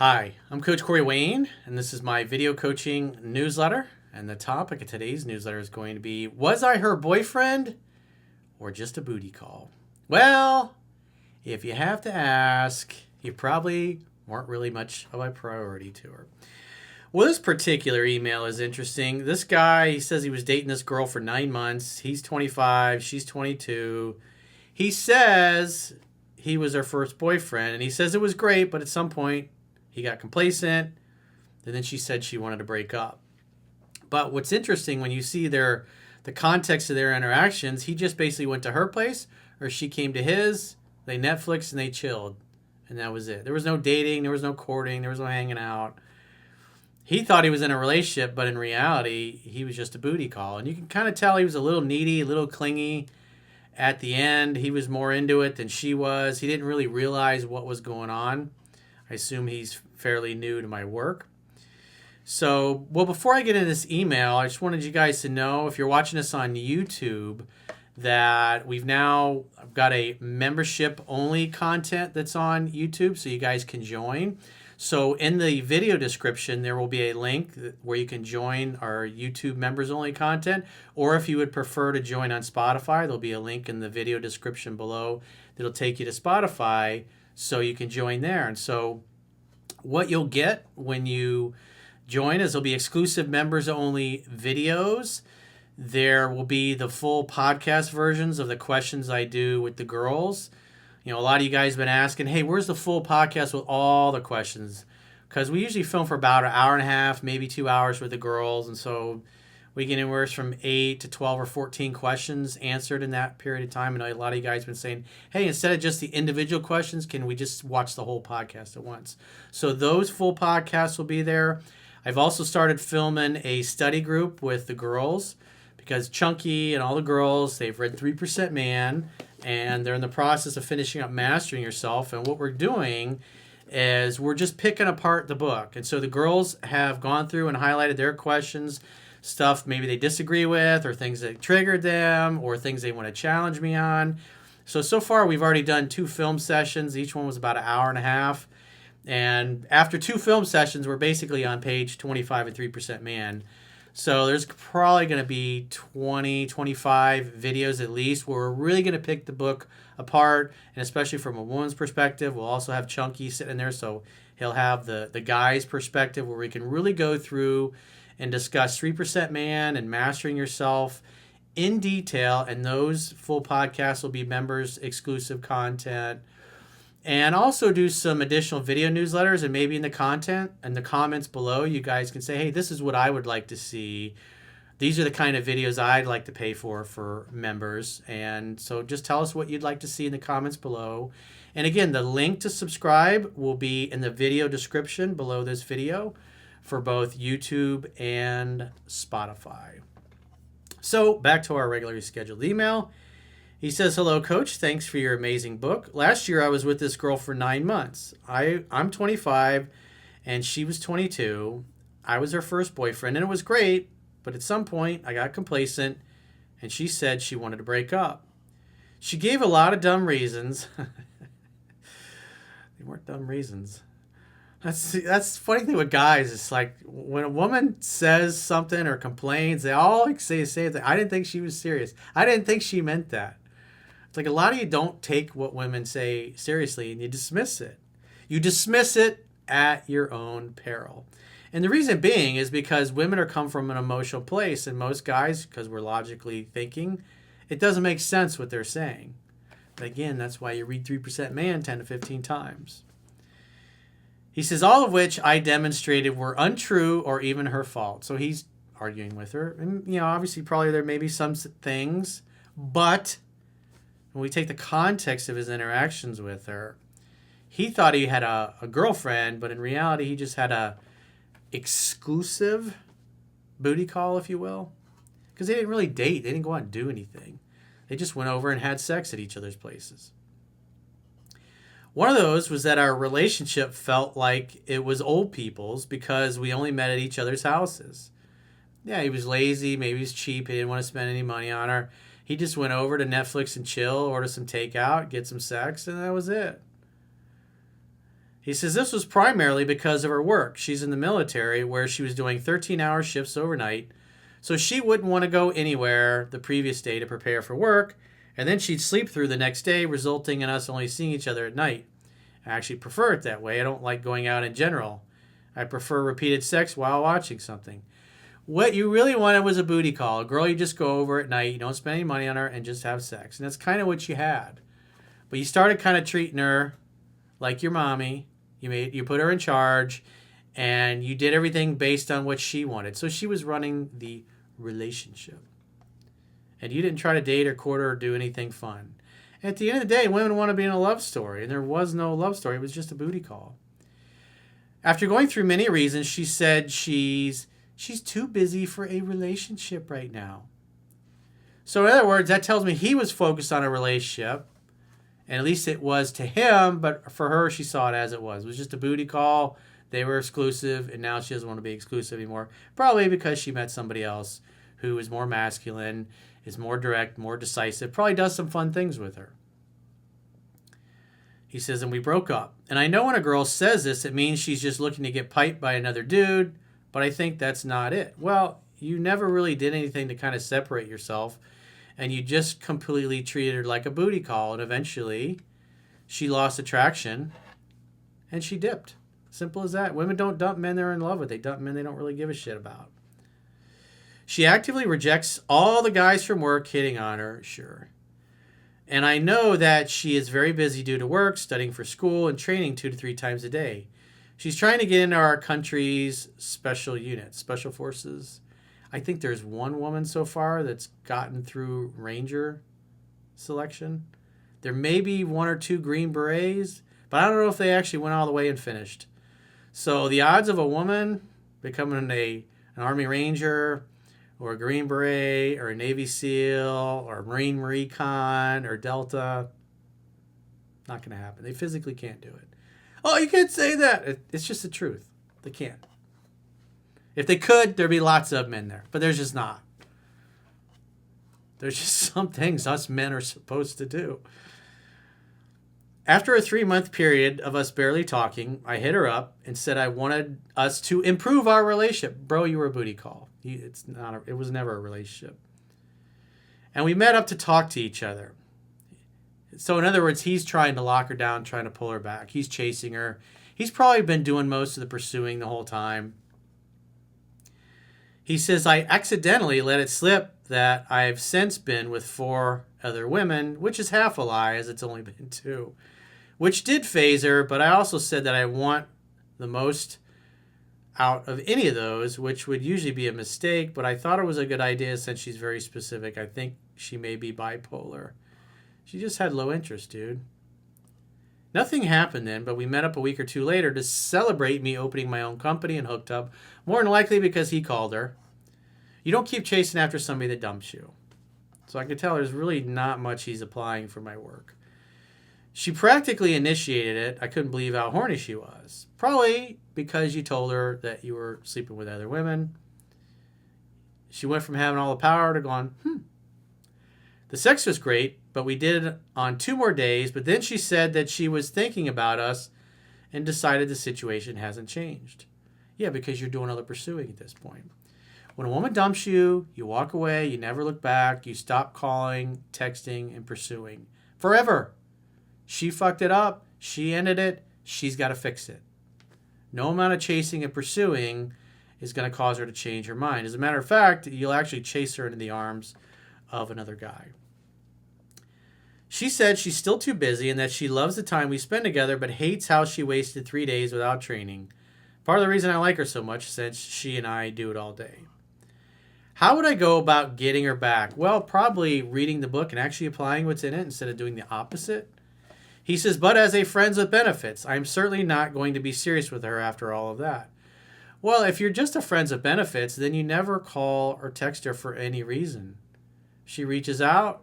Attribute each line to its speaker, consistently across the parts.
Speaker 1: Hi, I'm Coach Corey Wayne, and this is my video coaching newsletter. And the topic of today's newsletter is going to be, was I her boyfriend or just a booty call? Well, if you have to ask, you probably weren't really much of a priority to her. Well, this particular email is interesting. This guy, he says he was dating this girl for 9 months. He's 25, she's 22. He says he was her first boyfriend, and he says it was great, but at some point he got complacent, and then she said she wanted to break up. But what's interesting, when you see the context of their interactions, he just basically went to her place, or she came to his, they Netflixed, and they chilled. And that was it. There was no dating, there was no courting, there was no hanging out. He thought he was in a relationship, but in reality, he was just a booty call. And you can kind of tell he was a little needy, a little clingy. At the end, he was more into it than she was. He didn't really realize what was going on. I assume he's fairly new to my work. So, well, before I get into this email, I just wanted you guys to know, if you're watching this on YouTube, that we've now got a membership-only content that's on YouTube, so you guys can join. So in the video description, there will be a link where you can join our YouTube members-only content, or if you would prefer to join on Spotify, there'll be a link in the video description below that'll take you to Spotify, so you can join there. And so what you'll get when you join is there'll be exclusive members-only videos. There will be the full podcast versions of the questions I do with the girls. You know, a lot of you guys have been asking, hey, where's the full podcast with all the questions? Because we usually film for about an hour and a half, maybe 2 hours with the girls. And so we get anywhere from 8 to 12 or 14 questions answered in that period of time. And a lot of you guys have been saying, hey, instead of just the individual questions, can we just watch the whole podcast at once? So those full podcasts will be there. I've also started filming a study group with the girls, because Chunky and all the girls, they've read 3% Man, and they're in the process of finishing up Mastering Yourself. And what we're doing is we're just picking apart the book. And so the girls have gone through and highlighted their questions, stuff maybe they disagree with, or things that triggered them, or things they want to challenge me on. So far we've already done 2 film sessions. Each one was about an hour and a half. And after 2 film sessions, we're basically on page 25 of 3% Man. So there's probably going to be 20, 25 videos at least where we're really going to pick the book apart, and especially from a woman's perspective. We'll also have Chunky sitting there, so he'll have the guy's perspective, where we can really go through and discuss 3% Man and Mastering Yourself in detail, and those full podcasts will be members exclusive content. And also do some additional video newsletters, and maybe in the content and the comments below, you guys can say, hey, this is what I would like to see. These are the kind of videos I'd like to pay for members. And so just tell us what you'd like to see in the comments below. And again, the link to subscribe will be in the video description below this video for both YouTube and Spotify. So back to our regularly scheduled email. He says, hello, Coach. Thanks for your amazing book. Last year, I was with this girl for 9 months. I'm 25, and she was 22. I was her first boyfriend, and it was great, but at some point, I got complacent, and she said she wanted to break up. She gave a lot of dumb reasons. They weren't dumb reasons. That's the funny thing with guys. It's like when a woman says something or complains, they all say that I didn't think she was serious. I didn't think she meant that. It's like a lot of you don't take what women say seriously, and you dismiss it. You dismiss it at your own peril. And the reason being is because women are come from an emotional place, and most guys, because we're logically thinking, it doesn't make sense what they're saying. But again, that's why you read 3% Man 10 to 15 times. He says, all of which I demonstrated were untrue or even her fault. So he's arguing with her. And, obviously probably there may be some things, but when we take the context of his interactions with her, he thought he had a girlfriend, but in reality, he just had a exclusive booty call, if you will. Because they didn't really date. They didn't go out and do anything. They just went over and had sex at each other's places. One of those was that our relationship felt like it was old people's because we only met at each other's houses. Yeah, he was lazy. Maybe he's cheap. He didn't want to spend any money on her. He just went over to Netflix and chill, order some takeout, get some sex, and that was it. He says this was primarily because of her work. She's in the military where she was doing 13-hour shifts overnight, so she wouldn't want to go anywhere the previous day to prepare for work, and then she'd sleep through the next day, resulting in us only seeing each other at night. I actually prefer it that way. I don't like going out in general. I prefer repeated sex while watching something. What you really wanted was a booty call. A girl you just go over at night, you don't spend any money on her, and just have sex. And that's kind of what you had. But you started kind of treating her like your mommy. You put her in charge, and you did everything based on what she wanted. So she was running the relationship. And you didn't try to date or court her or do anything fun. At the end of the day, women want to be in a love story, and there was no love story. It was just a booty call. After going through many reasons, she said she's too busy for a relationship right now. So in other words, that tells me he was focused on a relationship, and at least it was to him, but for her, she saw it as it was. It was just a booty call. They were exclusive, and now she doesn't want to be exclusive anymore, probably because she met somebody else who is more masculine, is more direct, more decisive, probably does some fun things with her. He says, and we broke up. And I know when a girl says this, it means she's just looking to get piped by another dude, but I think that's not it. Well, you never really did anything to kind of separate yourself, and you just completely treated her like a booty call, and eventually she lost attraction, and she dipped. Simple as that. Women don't dump men they're in love with. They dump men they don't really give a shit about. She actively rejects all the guys from work hitting on her, sure. And I know that she is very busy due to work, studying for school, and training 2 to 3 times a day. She's trying to get into our country's special units, special forces. I think there's one woman so far that's gotten through Ranger selection. There may be 1 or 2 Green Berets, but I don't know if they actually went all the way and finished. So the odds of a woman becoming an Army Ranger or a Green Beret, or a Navy SEAL, or a Marine Recon, or Delta. Not going to happen. They physically can't do it. Oh, you can't say that. It's just the truth. They can't. If they could, there'd be lots of men there. But there's just not. There's just some things us men are supposed to do. After a 3-month period of us barely talking, I hit her up and said I wanted us to improve our relationship. Bro, you were a booty call. It was never a relationship. And we met up to talk to each other. So in other words, he's trying to lock her down, trying to pull her back. He's chasing her. He's probably been doing most of the pursuing the whole time. He says, I accidentally let it slip that I've since been with 4 other women, which is half a lie, as it's only been 2. Which did phase her, but I also said that I want the most out of any of those, which would usually be a mistake, but I thought it was a good idea since she's very specific. I think she may be bipolar. She just had low interest, dude. Nothing happened then, but we met up a week or 2 later to celebrate me opening my own company and hooked up, more than likely because he called her. You don't keep chasing after somebody that dumps you. So I could tell there's really not much he's applying for my work. She practically initiated it. I couldn't believe how horny she was. Probably because you told her that you were sleeping with other women. She went from having all the power to going, The sex was great, but we did it on 2 more days. But then she said that she was thinking about us and decided the situation hasn't changed. Yeah, because you're doing other pursuing at this point. When a woman dumps you, you walk away, you never look back, you stop calling, texting, and pursuing. Forever. She fucked it up. She ended it. She's got to fix it. No amount of chasing and pursuing is going to cause her to change her mind. As a matter of fact, you'll actually chase her into the arms of another guy. She said she's still too busy and that she loves the time we spend together but hates how she wasted 3 days without training. Part of the reason I like her so much since she and I do it all day. How would I go about getting her back? Well, probably reading the book and actually applying what's in it instead of doing the opposite. He says, but as a friends with benefits, I'm certainly not going to be serious with her after all of that. Well, if you're just a friends with benefits, then you never call or text her for any reason. She reaches out,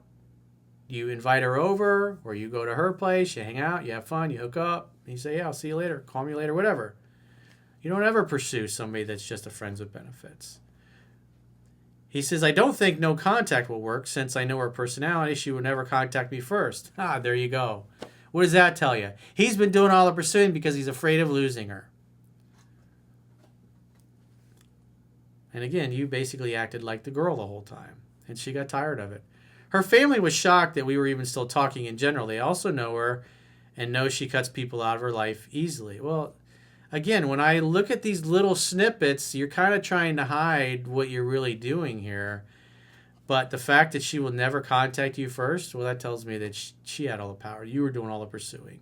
Speaker 1: you invite her over, or you go to her place, you hang out, you have fun, you hook up, and you say, yeah, I'll see you later, call me later, whatever. You don't ever pursue somebody that's just a friends with benefits. He says, I don't think no contact will work. Since I know her personality, she would never contact me first. There you go. What does that tell you? He's been doing all the pursuing because he's afraid of losing her. And again, you basically acted like the girl the whole time, and she got tired of it. Her family was shocked that we were even still talking in general. They also know her and know she cuts people out of her life easily. Well, again, when I look at these little snippets, you're kind of trying to hide what you're really doing here. But the fact that she will never contact you first, well, that tells me that she had all the power. You were doing all the pursuing.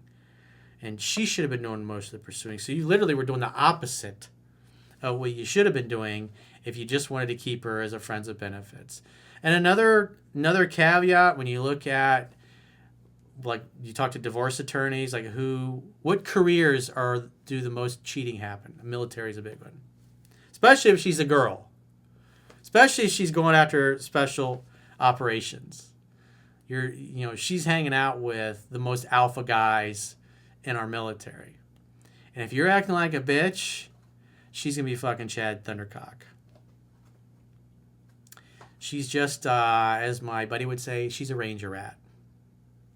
Speaker 1: And she should have been doing most of the pursuing. So you literally were doing the opposite of what you should have been doing if you just wanted to keep her as a friends with benefits. And another caveat, when you look at, like, you talk to divorce attorneys, like what careers do the most cheating happen? The military is a big one. Especially if she's a girl. Especially if she's going after special operations. She's hanging out with the most alpha guys in our military. And if you're acting like a bitch, she's going to be fucking Chad Thundercock. She's just, as my buddy would say, she's a ranger rat.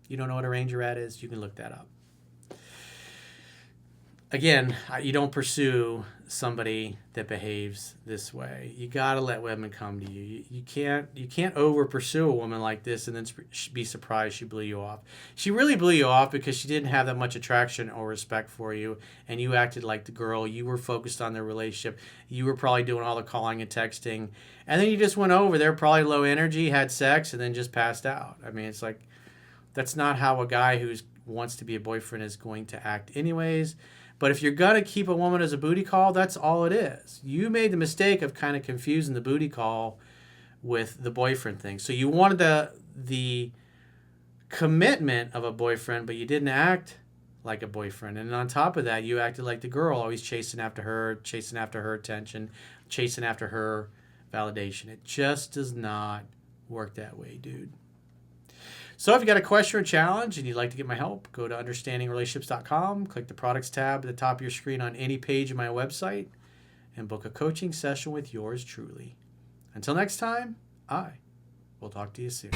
Speaker 1: You don't know what a ranger rat is? You can look that up. Again, you don't pursue somebody that behaves this way. You got to let women come to you. You can't over pursue a woman like this and then be surprised she blew you off. She really blew you off because she didn't have that much attraction or respect for you, and you acted like the girl. You were focused on their relationship. You were probably doing all the calling and texting, and then you just went over there, probably low energy, had sex, and then just passed out. I mean, it's like, that's not how a guy who wants to be a boyfriend is going to act anyways. But if you're going to keep a woman as a booty call, that's all it is. You made the mistake of kind of confusing the booty call with the boyfriend thing. So you wanted the commitment of a boyfriend, but you didn't act like a boyfriend. And on top of that, you acted like the girl, always chasing after her attention, chasing after her validation. It just does not work that way, dude. So if you got a question or challenge and you'd like to get my help, go to understandingrelationships.com, click the products tab at the top of your screen on any page of my website, and book a coaching session with yours truly. Until next time, I will talk to you soon.